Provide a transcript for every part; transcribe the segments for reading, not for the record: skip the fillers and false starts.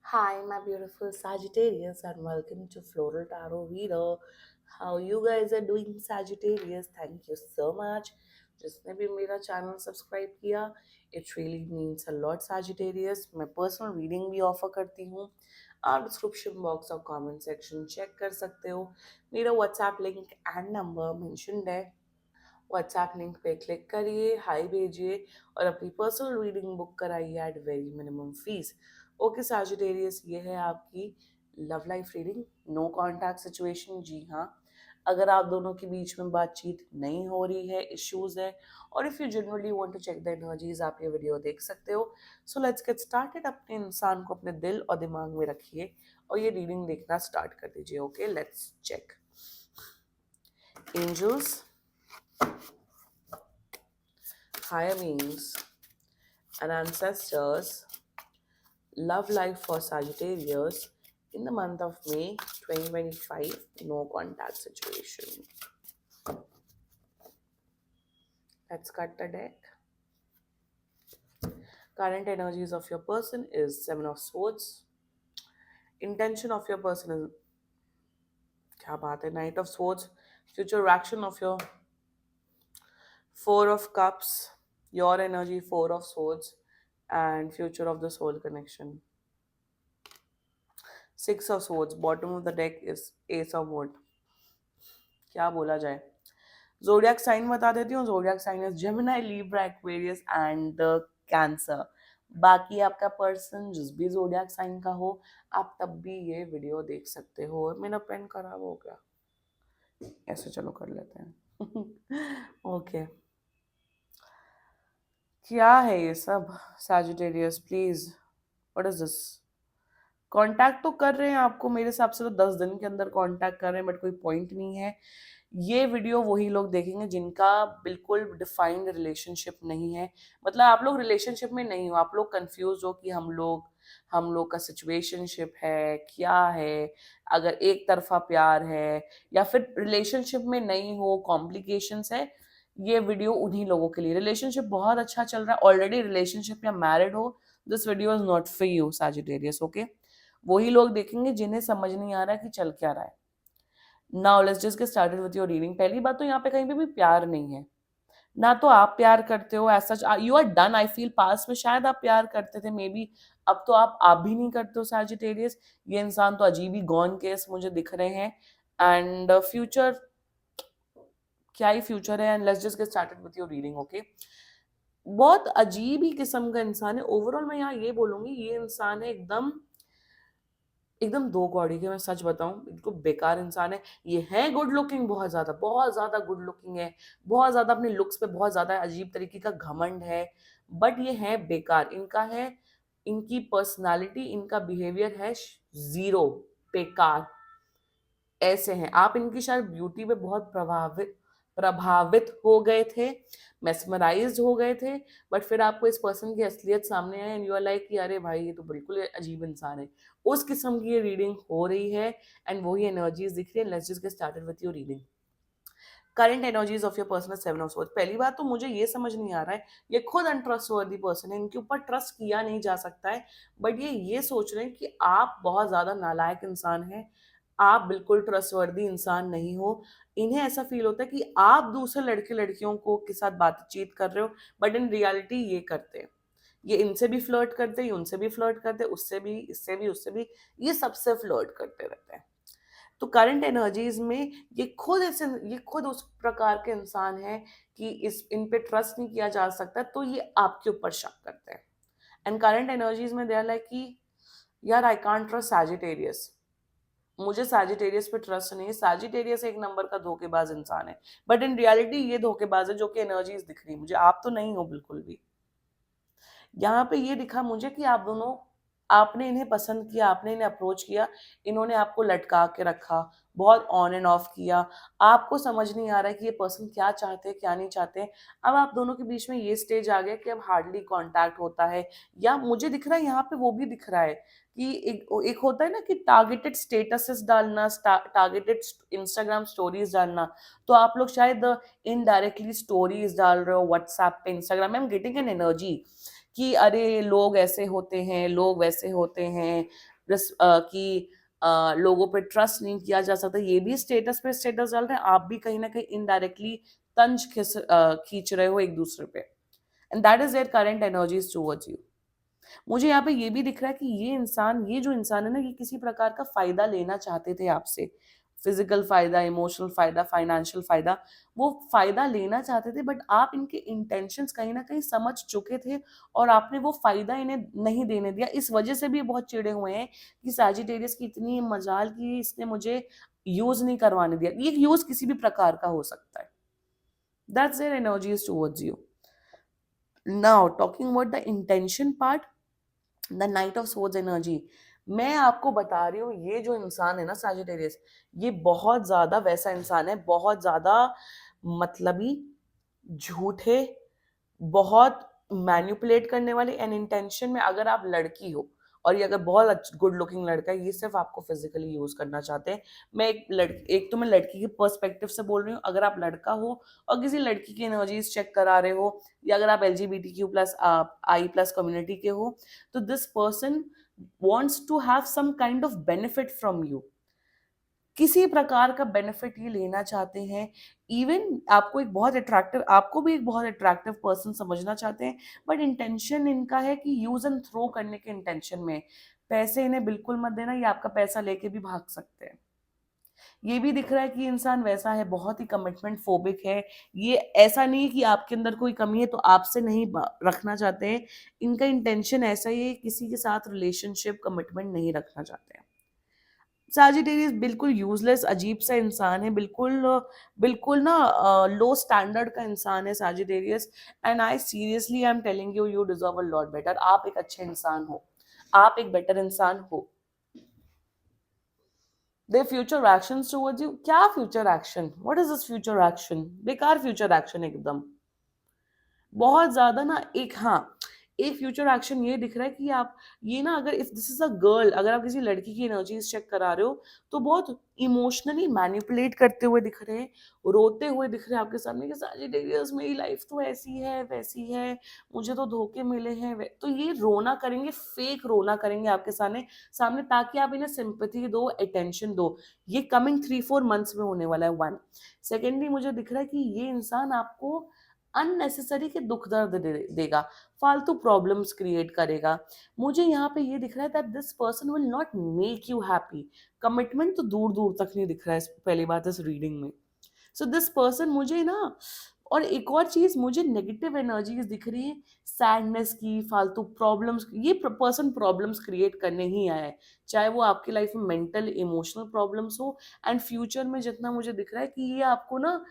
Hi, my beautiful Sagittarius, and welcome to Floral Tarot Reader. How you guys are doing, Sagittarius? Thank you so much. जिसने भी मेरा channel subscribe किया, it really means a lot Sagittarius. मैं personal reading भी offer करती हूँ. आप description box और कमेंट सेक्शन चेक कर सकते हो. मेरा WhatsApp link and number mentioned है. व्हाट्सएप लिंक पे क्लिक करिए, हाई भेजिए और अपनी पर्सनल रीडिंग बुक कराइए at very minimum fees. Okay Sagittarius, ये है आपकी love life reading. No contact situation. जी हाँ, अगर आप दोनों के बीच में बातचीत नहीं हो रही है, इश्यूज है, और if you generally want to check the energies, आप ये वीडियो देख सकते हो. So let's get started. अपने इंसान को अपने दिल और दिमाग में रखिए और ये रीडिंग देखना स्टार्ट कर दीजिए. Okay, let's check. Angels, higher beings, and ancestors, love life for Sagittarius in the month of May 2025, no contact situation. Let's cut the deck. Current energies of your person is Seven of Swords. Intention of your person is क्या बात है, Knight of Swords. Future action of your Four of Cups. Your energy, Four of Swords, and future of the soul connection. Six of Swords. Bottom of the deck is Ace of Wood. क्या बोला जाए. Zodiac sign बता देती हूँ. Zodiac sign is Gemini, Libra, Aquarius and Cancer. बाकी आपका person जिस भी जोडियक साइन का हो, आप तब भी ये वीडियो देख सकते हो. मेरा पेन खराब हो गया, ऐसे चलो कर लेते हैं. ओके क्या है ये सब Sagittarius, please what is this. Contact तो कर रहे हैं आपको, मेरे हिसाब से तो 10 दिन के अंदर कांटेक्ट कर रहे हैं, बट कोई पॉइंट नहीं है. ये वीडियो वही लोग देखेंगे जिनका बिल्कुल डिफाइंड रिलेशनशिप नहीं है. मतलब आप लोग रिलेशनशिप में नहीं हो, आप लोग कंफ्यूज हो कि हम लोग का सिचुएशनशिप है क्या है, अगर एक तरफा प्यार है, या फिर रिलेशनशिप में नहीं हो, कॉम्प्लिकेशंस है. ये वीडियो उन्हीं लोगों के लिए. रिलेशनशिप बहुत अच्छा चल रहा है, ऑलरेडी रिलेशनशिप या मैरिड हो, this video is not for you Sagittarius. Okay, वही लोग देखेंगे जिन्हें समझ नहीं आ रहा है कि चल क्या रहा है. Now let's just get started with your reading. पहली बात तो यहाँ पे कहीं पे भी प्यार नहीं है. ना तो आप प्यार करते हो, ऐसा you are done. I feel पास में शायद आप प्यार करते थे मे बी, अब तो आप भी नहीं करते हो सैजिटेरियस. ये इंसान तो अजीब ही गॉन केस मुझे दिख रहे हैं. एंड फ्यूचर, क्या ही फ्यूचर है. And let's just get started with your reading. Okay, बहुत अजीब ही किस्म का इंसान है. ओवरऑल मैं यहाँ ये बोलूंगी, ये इंसान है एकदम एकदम दो कौड़ी के. मैं सच बताऊं, बिल्कुल बेकार इंसान है. ये है गुड लुकिंग, बहुत ज्यादा गुड लुकिंग है, बहुत ज्यादा अपने लुक्स पे बहुत ज्यादा अजीब तरीके का घमंड है, बट ये है बेकार. इनका है, इनकी पर्सनालिटी, इनका बिहेवियर है जीरो, बेकार. ऐसे हैं. आप इनकी शायद ब्यूटी पे बहुत प्रभावित प्रभावित हो गए थे, मेस्मराइज्ड हो गए थे, बट फिर आपको इस पर्सन की असलियत सामने आई एंड यू आर लाइक कि अरे भाई ये तो बिल्कुल अजीब इंसान है. उस किस्म की ये रीडिंग हो रही है एंड वही एनर्जीज दिख रही है. Let's just get started with your reading. Current energies of your person seven of swords. पहली बात तो मुझे ये समझ नहीं आ रहा है, ये खुद अनट्रस्टवर्दी पर्सन है, इनके ऊपर ट्रस्ट किया नहीं जा सकता है, बट ये सोच रहे हैं कि आप बहुत ज्यादा नालायक इंसान हैं, आप बिल्कुल ट्रस्टवर्दी इंसान नहीं हो. इन्हें ऐसा फील होता है कि आप दूसरे लड़के लड़कियों को के साथ बातचीत कर रहे हो, बट इन रियलिटी ये करते हैं. ये इनसे भी फ्लर्ट करते हैं, ये उनसे भी फ्लर्ट करते हैं, उससे भी, इससे भी, उससे भी, ये सबसे फ्लर्ट करते रहते हैं. तो करंट एनर्जीज में ये खुद उस प्रकार के इंसान है कि इस इन पे ट्रस्ट नहीं किया जा सकता, तो ये आपके ऊपर शक करते हैं. एंड करंट एनर्जीज में दे आर लाइक कि यार आई कांट ट्रस्ट सैजिटेरियस, मुझे सैजिटेरियस पे ट्रस्ट नहीं है. सैजिटेरियस एक नंबर का धोखेबाज इंसान है, बट इन रियलिटी ये धोखेबाज है जो कि एनर्जीज दिख रही है मुझे. आप तो नहीं हो बिल्कुल भी. यहाँ पे ये दिखा मुझे कि आप दोनों, आपने इन्हें पसंद किया, आपने इन्हें अप्रोच किया, इन्होंने आपको लटका के रखा, बहुत ऑन एंड ऑफ किया. आपको समझ नहीं आ रहा है कि ये पर्सन क्या चाहते हैं क्या नहीं चाहते हैं. अब आप दोनों के बीच में ये स्टेज आ गया कि अब हार्डली कांटेक्ट होता है, या मुझे दिख रहा है यहाँ पे वो भी दिख रहा है कि एक होता है ना कि टारगेटेड स्टेटसेस डालना, टारगेटेड इंस्टाग्राम स्टोरीज डालना. तो आप लोग शायद इनडायरेक्टली स्टोरीज डाल रहे हो व्हाट्सएप पे, इंस्टाग्राम में. I am getting an energy कि अरे लोग ऐसे होते हैं, लोग वैसे होते हैं, कि लोगों पे ट्रस्ट नहीं किया जा सकता, ये भी स्टेटस पे स्टेटस डाल रहे हैं, आप भी कहीं ना कहीं इनडायरेक्टली तंज खींच रहे हो एक दूसरे पे, and that is their current energies towards you. मुझे यहाँ पे ये भी दिख रहा है कि ये जो इंसान है ना, ये किसी प्रकार का फायदा लेना चाहते थे आपसे, फिजिकल फायदा, इमोशनल फायदा, फाइनेंशियल फायदा, वो फायदा लेना चाहते थे, बट आप इनके इंटेंशंस कहीं ना कहीं समझ चुके थे और आपने वो फायदा इन्हें नहीं देने दिया। इस वजह से भी बहुत चिढ़े हुए हैं कि सैजिटेरियस की इतनी मजाल की इसने मुझे यूज नहीं करवाने दिया। ये यूज किसी भी प्रकार का हो सकता है। That's their energies towards you. Now talking about the intention part, the night of swords energy, मैं आपको बता रही हूँ ये जो इंसान है ना सैजिटेरियस, ये बहुत ज्यादा वैसा इंसान है, बहुत ज्यादा मतलबी, झूठे, बहुत मैनिपुलेट करने वाले। एंड इंटेंशन में अगर आप लड़की हो और ये अगर बहुत गुड लुकिंग लड़का है, ये सिर्फ आपको फिजिकली यूज करना चाहते हैं। मैं एक तो मैं लड़की के पर्सपेक्टिव से बोल रही हूँ। अगर आप लड़का हो और किसी लड़की की एनर्जीज चेक करा रहे हो, या अगर आप LGBTQ+I+ कम्युनिटी के हो, तो this person wants to have some kind of benefit from you. किसी प्रकार का बेनिफिट ये लेना चाहते हैं। इवन आपको भी एक बहुत अट्रैक्टिव पर्सन समझना चाहते हैं, बट इंटेंशन इनका है कि यूज एंड थ्रो करने के इंटेंशन में। पैसे इन्हें बिल्कुल मत देना, ये आपका पैसा लेके भी भाग सकते हैं। ये भी दिख रहा है कि इंसान वैसा है, बहुत ही कमिटमेंट फोबिक है। ये ऐसा नहीं है कि आपके अंदर कोई कमी है तो आपसे नहीं रखना चाहते हैं। इनका इंटेंशन ऐसा ही है, किसी के साथ रिलेशनशिप कमिटमेंट नहीं रखना चाहते हैं। सैजिटेरियस बिल्कुल यूजलेस अजीब सा इंसान है, बिल्कुल ना लो स्टैंडर्ड का इंसान है Sagittarius. And I seriously I am telling you, you deserve a lot better. आप एक अच्छे इंसान हो, आप एक बेटर इंसान हो। दे फ्यूचर एक्शन टुवर्ड्स यू, क्या future action, what is this future action? बेकार फ्यूचर एक्शन एकदम, बहुत ज्यादा ना। एक फ्यूचर एक्शन ये दिख रहा है कि आप ये ना, अगर if this is a girl, अगर आप किसी लड़की की एनर्जीज चेक करा रहे हो, तो बहुत इमोशनली मैनिपुलेट करते हुए दिख रहे हैं, रोते हुए दिख रहे हैं आपके सामने कि सैजिटेरियस मेरी लाइफ तो ऐसी है वैसी है, मुझे तो धोखे मिले हैं। तो ये रोना करेंगे, फेक रोना करेंगे आपके सामने सामने, ताकि आप इन्हें सिंपैथी दो, अटेंशन दो। ये कमिंग 3-4 मंथ्स में होने वाला है। वन, सेकेंडली मुझे दिख रहा है कि ये इंसान आपको अननेसेसरी के दुख दर्द देगा, फालतू प्रॉब्लम्स क्रिएट करेगा। मुझे यहाँ पे ये दिख रहा है that this person will not make you happy. Commitment तो दूर दूर तक नहीं दिख रहा है पहली बात इस रीडिंग में। सो दिस पर्सन मुझे ना, और एक और चीज मुझे नेगेटिव एनर्जीज दिख रही है, सैडनेस की, फालतू प्रॉब्लम्स। ये पर्सन प्रॉब्लम्स क्रिएट करने ही आया है, चाहे वो आपकी लाइफ में मेंटल इमोशनल प्रॉब्लम्स हो। एंड फ्यूचर में जितना मुझे दिख रहा है कि ये आपको ना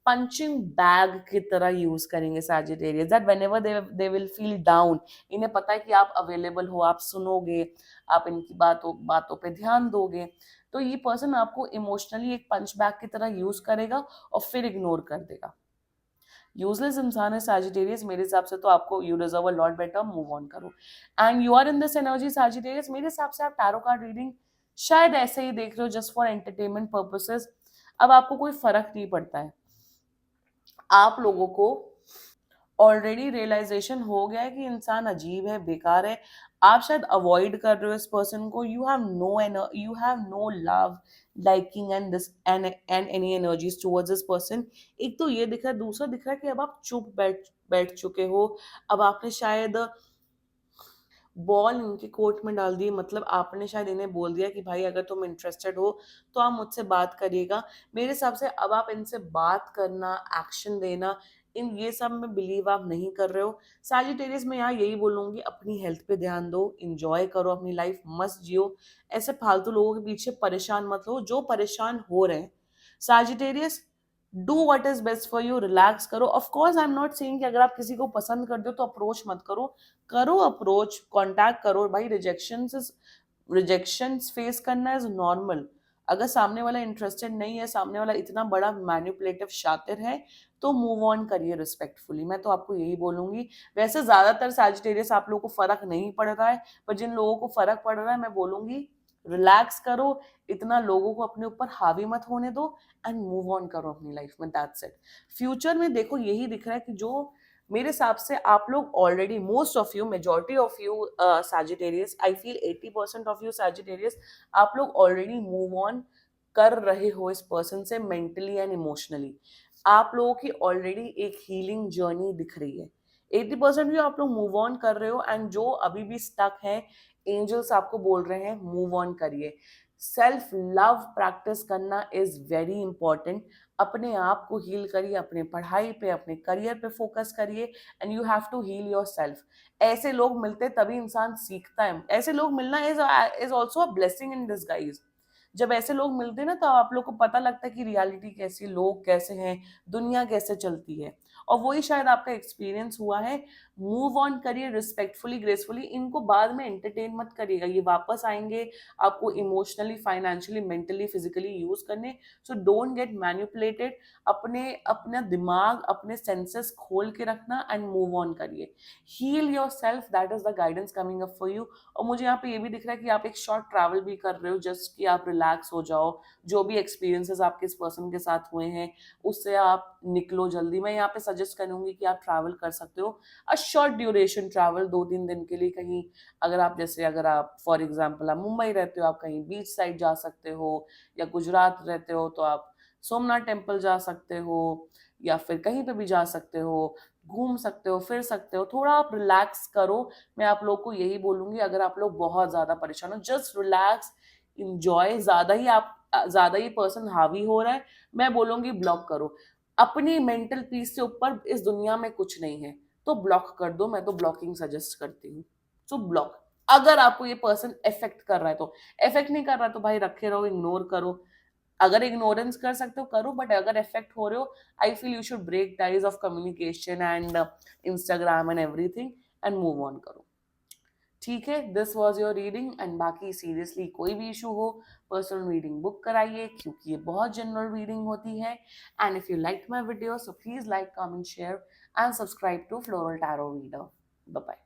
पंचिंग बैग की तरह यूज करेंगे Sagittarius, that whenever they will feel down, इन्हें पता है कि आप अवेलेबल हो, आप सुनोगे, आप इनकी बातों पे ध्यान दोगे, तो ये पर्सन आपको इमोशनली एक पंच बैग की तरह यूज करेगा और फिर इग्नोर कर देगा। यूजलेस इंसान है सैजिटेरियस मेरे हिसाब से, तो आपको you deserve a lot better, move on करो। And you are in this energy Sagittarius, मेरे हिसाब से आप टैरो कार्ड रीडिंग शायद ऐसे ही देख रहे हो जस्ट फॉर एंटरटेनमेंट पर्पसेस। अब आपको कोई फर्क नहीं पड़ता है, आप लोगों को ऑलरेडी रियलाइजेशन हो गया है कि इंसान अजीब है, बेकार है। आप शायद अवॉइड कर रहे हो इस पर्सन को। You have no love, liking and this and any energies towards this person. एक तो ये दिख रहा है, दूसरा दिख रहा है कि अब आप चुप बैठ बैठ चुके हो। अब आपने शायद बॉल इनके कोर्ट में डाल दी, मतलब आपने शायद इन्हें बोल दिया कि भाई अगर तुम इंटरेस्टेड हो तो आप मुझसे बात करिएगा। मेरे हिसाब से अब आप इनसे बात करना, एक्शन देना, इन ये सब में बिलीव आप नहीं कर रहे हो। सैजिटेरियस में यहाँ यही बोलूंगी, अपनी हेल्थ पे ध्यान दो, इंजॉय करो अपनी लाइफ, मस्त जियो। ऐसे फालतू लोगों के पीछे परेशान मत हो जो परेशान हो रहे हैं। Sagittarius, do what is best for you, relax करो। Of course I am not saying कि अगर आप किसी को पसंद करते हो तो अप्रोच मत करो, करो अप्रोच, कांटेक्ट करो भाई। रिजेक्शन फेस करना इज नॉर्मल। अगर सामने वाला इंटरेस्टेड नहीं है, सामने वाला इतना बड़ा मैनिपुलेटिव शातिर है, तो मूव ऑन करिए रिस्पेक्टफुली, मैं तो आपको यही बोलूंगी। वैसे ज्यादातर सैजिटेरियस आप लोगों को फर्क नहीं पड़ रहा है, पर जिन लोगों को फर्क पड़ रहा है मैं बोलूंगी रिलैक्स करो, इतना लोगों को अपने ऊपर हावी मत होने दो, एंड मूव ऑन करो अपनी लाइफ में, दैट्स इट। फ्यूचर में देखो यही दिख रहा है कि जो मेरे हिसाब से आप लोग already, most of you, majority of you Sagittarius, I feel 80% of you Sagittarius, आप लोग ऑलरेडी मूव ऑन कर रहे हो इस पर्सन से मेंटली एंड इमोशनली। आप लोगों की ऑलरेडी एक हीलिंग जर्नी दिख रही है। 80% भी आप लोग मूव ऑन कर रहे हो, एंड जो अभी भी स्टक है, एंजल्स आपको बोल रहे हैं मूव ऑन करिए। सेल्फ लव प्रैक्टिस करना इज वेरी इंपॉर्टेंट। अपने आप को हील करिए, अपने पढ़ाई पे, अपने करियर पे फोकस करिए, and you have to heal yourself. ऐसे लोग मिलते तभी इंसान सीखता है। ऐसे लोग मिलना is also a blessing in disguise. जब ऐसे लोग मिलते हैं ना, तो आप लोग को पता लगता है कि रियलिटी कैसी, लोग कैसे हैं, दुनिया कैसे चलती है। और वही शायद आपका एक्सपीरियंस हुआ है। मूव ऑन करिए रिस्पेक्टफुली, ग्रेसफुली। इनको बाद में एंटरटेन मत करिएगा, ये वापस आएंगे आपको emotionally, financially, mentally, physically use करने। So don't get manipulated. अपना दिमाग, अपने सेंसेस खोल के रखना एंड मूव ऑन करिए। Heal yourself, that is the guidance coming up for you. और मुझे यहाँ पे ये भी दिख रहा है कि आप एक शॉर्ट ट्रैवल भी कर रहे हो, जस्ट कि आप रिलैक्स हो जाओ। जो भी एक्सपीरियंसेस आपके इस पर्सन के साथ हुए हैं, उससे आप निकलो जल्दी। मैं यहाँ पे सजेस्ट करूंगी कि आप ट्रैवल कर सकते हो, अ शॉर्ट ड्यूरेशन ट्रैवल, 2-3 दिन के लिए कहीं। अगर आप फॉर एग्जाम्पल आप मुंबई रहते हो, आप कहीं बीच साइड जा सकते हो, या गुजरात रहते हो तो आप सोमनाथ टेम्पल जा सकते हो, या फिर कहीं पे भी जा सकते हो, घूम सकते हो, फिर सकते हो, थोड़ा आप रिलैक्स करो। मैं आप लोग को यही बोलूंगी, अगर आप लोग बहुत ज्यादा परेशान हो, जस्ट रिलैक्स, इंजॉय। ज्यादा ही पर्सन हावी हो रहा है, मैं बोलूंगी ब्लॉक करो। अपनी मेंटल पीस से ऊपर इस दुनिया में कुछ नहीं है, तो ब्लॉक कर दो। मैं तो ब्लॉकिंग सजेस्ट करती हूँ। So block. अगर आपको ये पर्सन इफेक्ट कर रहा है तो, इफेक्ट नहीं कर रहा तो भाई रखे रहो, इग्नोर करो। अगर इग्नोरेंस कर सकते हो करो, बट अगर इफेक्ट हो रहे हो, I feel you should break ties of communication and Instagram and everything, and move on करो। ठीक है, this was your reading. And बाकी सीरियसली कोई भी इशू हो, पर्सनल रीडिंग बुक कराइए, क्योंकि ये बहुत जनरल रीडिंग होती है। And if you like my video, so please like, comment, share and subscribe to floral tarot reader. Bye bye.